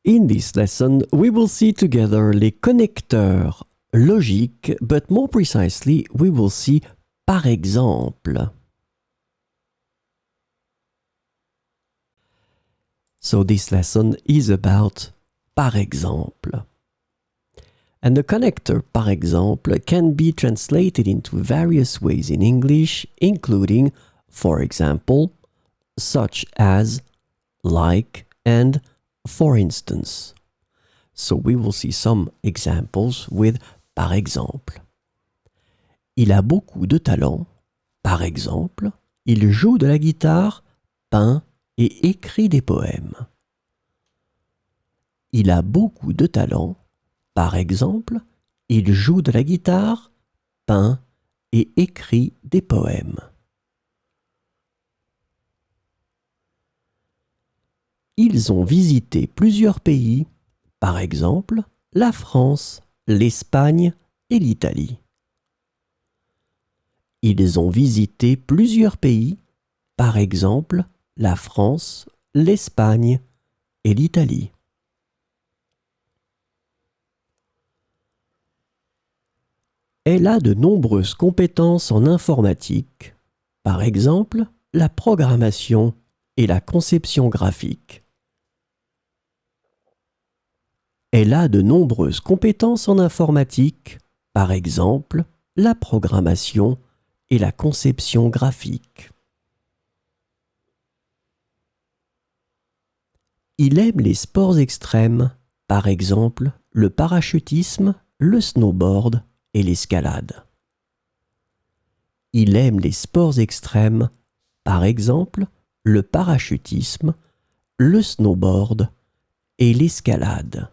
In this lesson, we will see together les connecteurs logiques, but more precisely, we will see par exemple. So this lesson is about par exemple. And the connector par exemple can be translated into various ways in English, including, for example, such as, like, and for instance. So we will see some examples with par exemple. Il a beaucoup de talent. Par exemple, il joue de la guitare, peint et écrit des poèmes. Il a beaucoup de talent. Par exemple, il joue de la guitare, peint et écrit des poèmes. Ils ont visité plusieurs pays, par exemple, la France, l'Espagne et l'Italie. Ils ont visité plusieurs pays, par exemple, la France, l'Espagne et l'Italie. Elle a de nombreuses compétences en informatique, par exemple, la programmation et la conception graphique. Elle a de nombreuses compétences en informatique, par exemple, la programmation et la conception graphique. Il aime les sports extrêmes, par exemple, le parachutisme, le snowboard et l'escalade. Il aime les sports extrêmes, par exemple, le parachutisme, le snowboard et l'escalade.